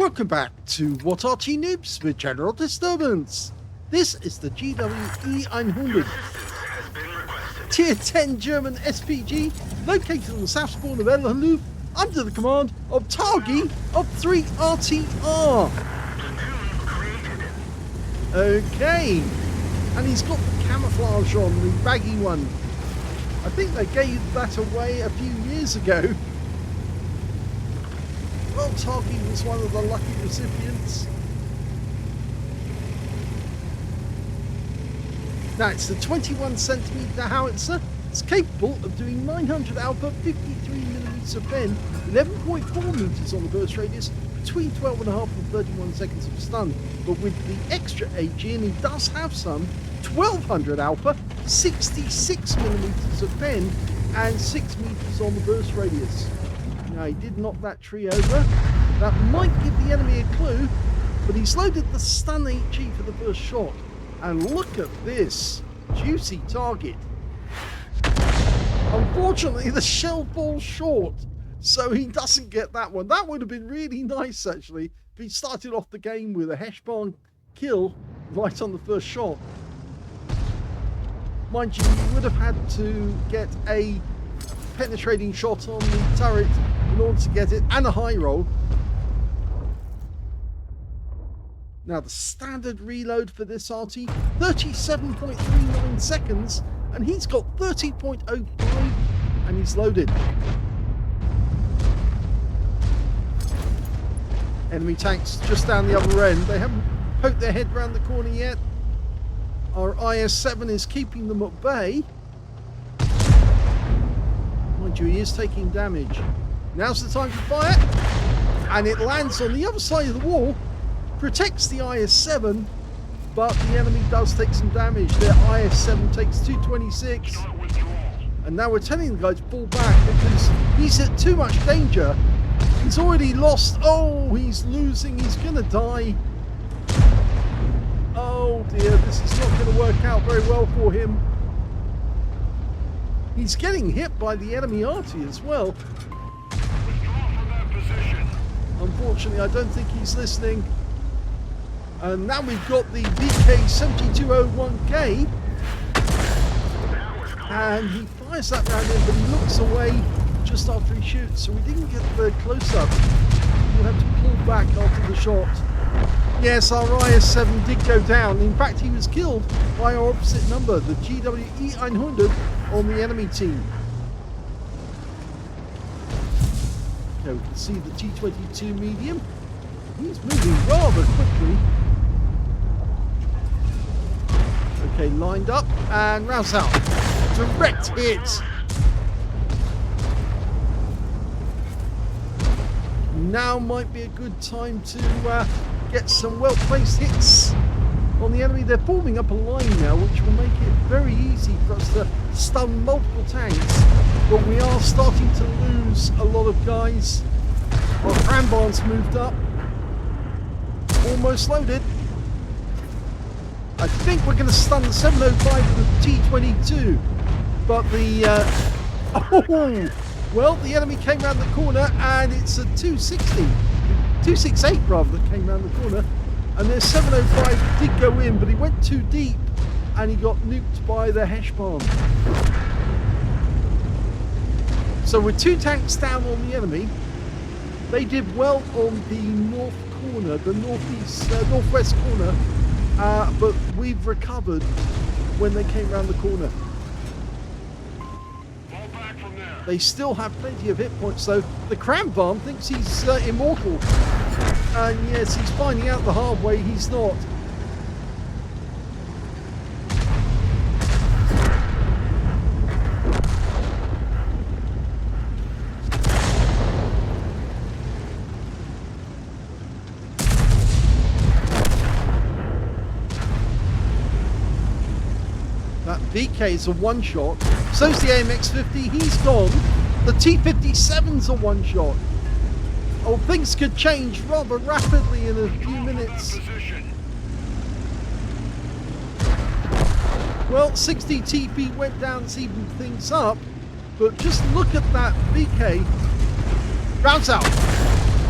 Welcome back to What Arty Noobs with General Disturbance. This is the GWE100 Tier 10 German SPG located on the south spawn of Halluf under the command of targy of 3 RTR. Okay, and he's got the camouflage on, the baggy one. I think they gave that away a few years ago. Well, Targy was one of the lucky recipients. Now it's the 21cm howitzer. It's capable of doing 900 output, 53mm of pen, 11.4 meters on the burst radius, between 12.5 and 31 seconds of stun. But with the extra HE, and he does have some, 1200 output, 66mm of pen, and 6 meters on the burst radius. Now he did knock that tree over. That might give the enemy a clue, but he's loaded the stun HE for the first shot. And look at this juicy target. Unfortunately, the shell falls short, so he doesn't get that one. That would have been really nice, actually, if he started off the game with a Heshbon kill right on the first shot. Mind you, you would have had to get a penetrating shot on the turret in order to get it, and a high roll. Now the standard reload for this Arty, 37.39 seconds, and he's got 30.05, and he's loaded. Enemy tanks just down the other end. They haven't poked their head round the corner yet. Our IS-7 is keeping them at bay. Mind you, he is taking damage. Now's the time to fire, and it lands on the other side of the wall, protects the IS-7, but the enemy does take some damage. Their IS-7 takes 226, and now we're telling the guy to fall back because he's at too much danger. He's already lost. Oh, he's losing. He's gonna die. Oh dear, this is not going to work out very well for him. He's getting hit by the enemy Arty as well. Unfortunately, I don't think he's listening. And now we've got the VK7201K. And he fires that round in, but he looks away just after he shoots. So we didn't get the close-up. We'll have to pull back after the shot. Yes, our IS-7 did go down. In fact, he was killed by our opposite number, the GWE100 on the enemy team. Now we can see the T-22 medium. He's moving rather quickly. Okay, lined up and rouse out. Direct hit. Now might be a good time to get some well-placed hits on the enemy. They're forming up a line now, which will make it very easy for us to stun multiple tanks, but we are starting to lose a lot of guys. Our Cranbarn's moved up, almost loaded. I think we're going to stun the 705 with the T-22, but the oh, well, the enemy came around the corner, and it's a 268 rather, that came around the corner, and their 705 did go in, but he went too deep and he got nuked by the Heshbon. So with 2 tanks down on the enemy, they did well on the north corner, the northwest corner, but we've recovered when they came around the corner. They still have plenty of hit points though. The Cranbarn thinks he's immortal. And yes, he's finding out the hard way he's not. That VK is a one-shot. So's the AMX-50, he's gone. The T-57's a one-shot. Oh, things could change rather rapidly in a few minutes. Well, 60 TP went down to even things up, but just look at that VK. Rounds out.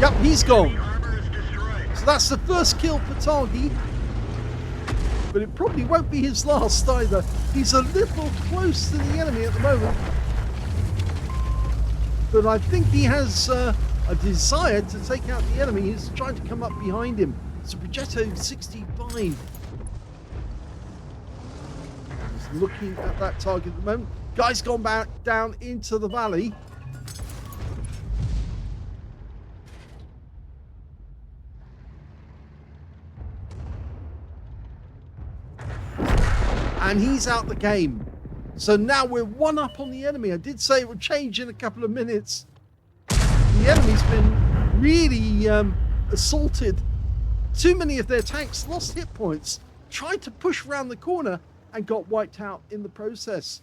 Yep, he's gone. So that's the first kill for Targy. But it probably won't be his last either. He's a little close to the enemy at the moment. But I think he has a desire to take out the enemy. He's trying to come up behind him. It's a Progetto 65. He's looking at that target at the moment. Guy's gone back down into the valley. And he's out the game. So now we're one up on the enemy. I did say it would change in a couple of minutes. The enemy's been really assaulted. Too many of their tanks lost hit points, tried to push around the corner and got wiped out in the process.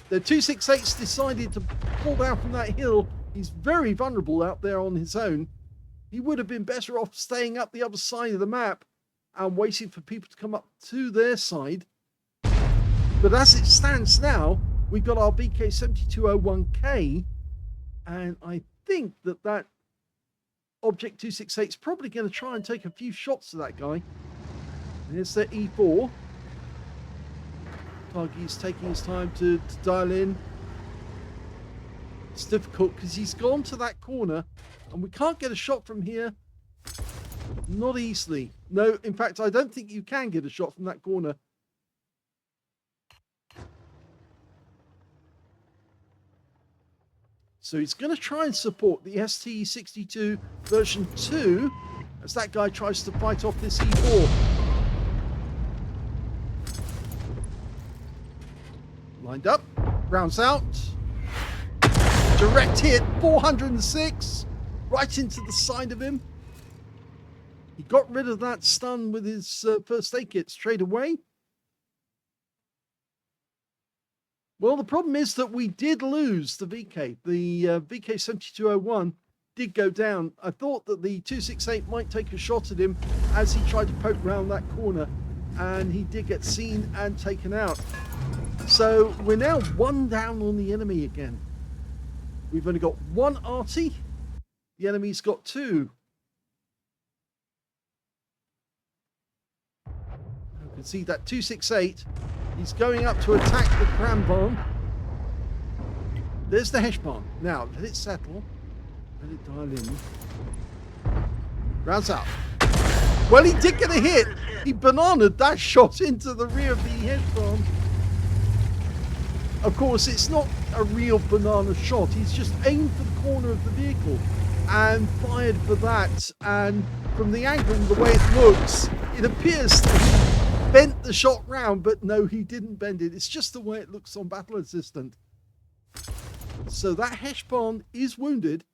The 268's decided to pull down from that hill. He's very vulnerable out there on his own. He would have been better off staying up the other side of the map and waiting for people to come up to their side. But as it stands now, we've got our BK7201K, and I think that Object 268 is probably going to try and take a few shots to that guy. There's their E4. Targy's taking his time to dial in. It's difficult because he's gone to that corner, and we can't get a shot from here. Not easily. No, in fact, I don't think you can get a shot from that corner. So he's going to try and support the ST62 version 2 as that guy tries to fight off this E4. Lined up, rounds out. Direct hit, 406, right into the side of him. He got rid of that stun with his first aid kit straight away. Well, the problem is that we did lose the VK. The VK7201 did go down. I thought that the 268 might take a shot at him as he tried to poke round that corner, and he did get seen and taken out. So we're now one down on the enemy again. We've only got one Arty. The enemy's got two. You can see that 268. He's going up to attack the cram barn. There's the Hesh barn. Now, let it settle. Let it dial in. Rounds out. Well, he did get a hit. He bananaed that shot into the rear of the Hesh barn. Of course, it's not a real banana shot. He's just aimed for the corner of the vehicle and fired for that. And from the angle, the way it looks, it appears that he bent the shot round, but no, he didn't bend it. It's just the way it looks on Battle Assistant. So that Hesh barn is wounded,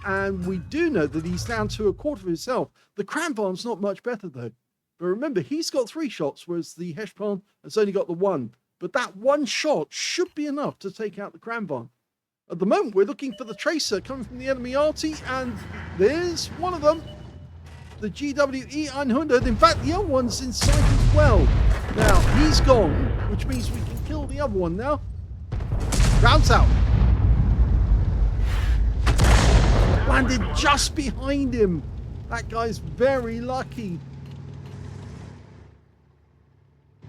and we do know that he's down to a quarter of his health. The cram barn's not much better though. But remember, he's got 3 shots, whereas the Hesh barn has only got the 1. But that 1 shot should be enough to take out the cram barn. At the moment, we're looking for the tracer coming from the enemy Arty, and there's one of them. The GWE-100. In fact, the other one's in sight as well. Now, he's gone, which means we can kill the other one now. Rounds out. Landed just behind him. That guy's very lucky.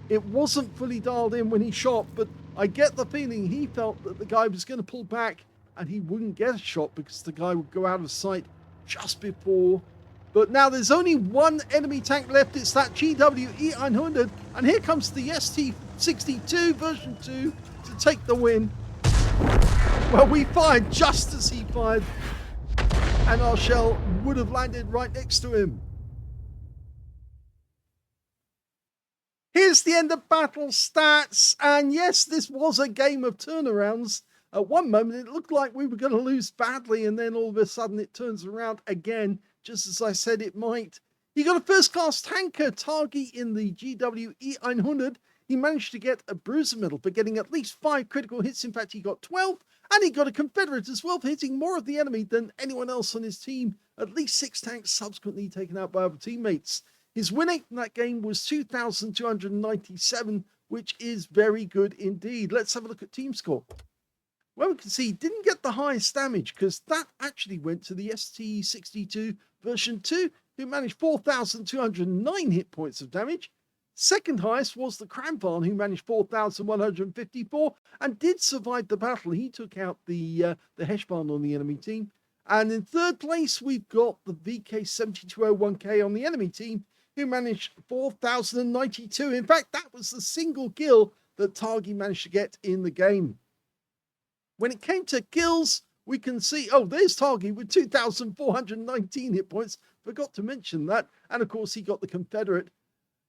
It wasn't fully dialed in when he shot, but I get the feeling he felt that the guy was going to pull back and he wouldn't get a shot because the guy would go out of sight just before. But now there's only one enemy tank left. It's that GWE-100. And here comes the ST62 version 2 to take the win. Well, we fired just as he fired. And our shell would have landed right next to him. Here's the end of battle stats. And yes, this was a game of turnarounds. At one moment, it looked like we were going to lose badly. And then all of a sudden, it turns around again, just as I said it might. He got a first-class tanker, Targy, in the GWE-100. He managed to get a bruiser medal for getting at least 5 critical hits. In fact, he got 12. And he got a Confederate as well for hitting more of the enemy than anyone else on his team. At least 6 tanks subsequently taken out by other teammates. His win rate in that game was 2,297, which is very good indeed. Let's have a look at team score. Well, we can see he didn't get the highest damage because that actually went to the ST62 version 2. who managed 4,209 hit points of damage. Second highest was the Kramvan, who managed 4,154 and did survive the battle. He took out the Heshbon on the enemy team. And in third place, we've got the VK7201K on the enemy team, who managed 4,092. In fact, that was the single kill that targy managed to get in the game. When it came to kills, we can see, oh, there's targy with 2,419 hit points. Forgot to mention that. And of course, he got the Confederate.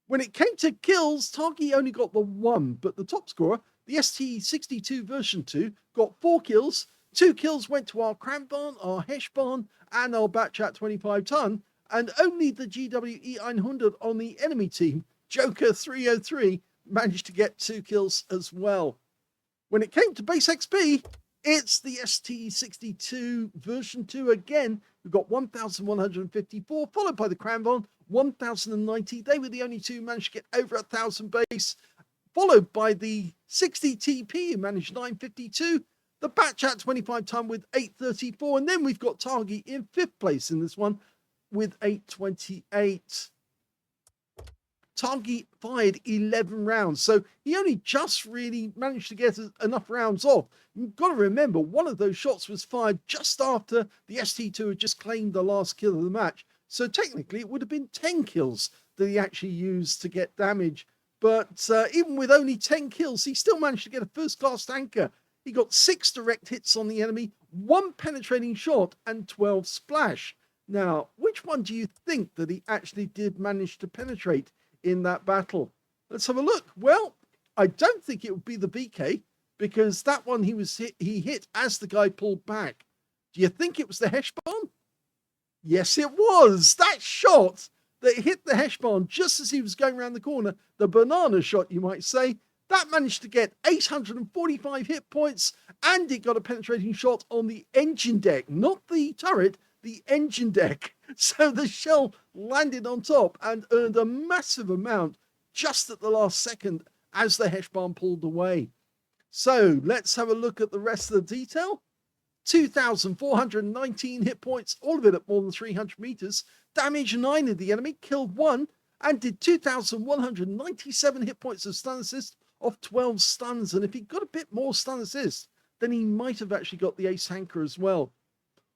When it came to kills, targy only got the one, but the top scorer, the ST62 version 2, got 4 kills. 2 kills went to our Kramvan, our Heshbon, and our Batchat 25 ton, and only the GWE 100 on the enemy team, Joker 303, managed to get 2 kills as well. When it came to base XP, it's the ST62 version 2 again, who got 1,154, followed by the Kramvan, 1,090. They were the only two who managed to get over 1,000 base, followed by the 60 TP, who managed 952. The Batchat 25 ton with 834, and then we've got targy in 5th place in this one with 828. Targy fired 11 rounds, so he only just really managed to get enough rounds off. You've got to remember, one of those shots was fired just after the ST2 had just claimed the last kill of the match, so technically it would have been 10 kills that he actually used to get damage. But even with only 10 kills, he still managed to get a first-class tanker. He got 6 direct hits on the enemy, 1 penetrating shot, and 12 splash. Now, which one do you think that he actually did manage to penetrate in that battle? Let's have a look. Well, I don't think it would be the VK, because that one he hit as the guy pulled back. Do you think it was the Heshbon? Yes, it was. That shot that hit the Heshbon just as he was going around the corner, the banana shot, you might say, that managed to get 845 hit points, and it got a penetrating shot on the engine deck, not the turret, the engine deck. So the shell landed on top and earned a massive amount just at the last second as the Heshbon pulled away. So let's have a look at the rest of the detail. 2,419 hit points, all of it at more than 300 meters. Damage 9 of the enemy, killed 1, and did 2,197 hit points of stun assist off 12 stuns. And if he got a bit more stun assist, then he might have actually got the ace hanker as well.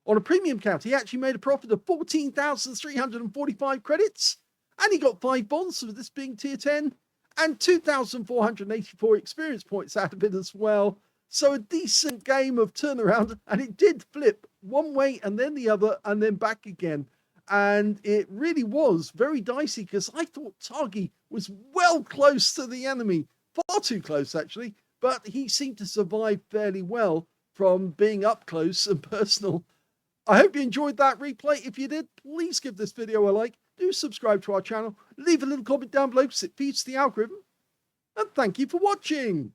On a premium count, he actually made a profit of 14,345 credits, and he got 5 bonds for this being tier 10, and 2,484 experience points out of it as well. So a decent game of turnaround, and it did flip one way and then the other and then back again. And it really was very dicey, because I thought targy was well close to the enemy, far too close actually, but he seemed to survive fairly well from being up close and personal. I hope you enjoyed that replay. If you did, please give this video a like, do subscribe to our channel, leave a little comment down below because it feeds the algorithm, and thank you for watching.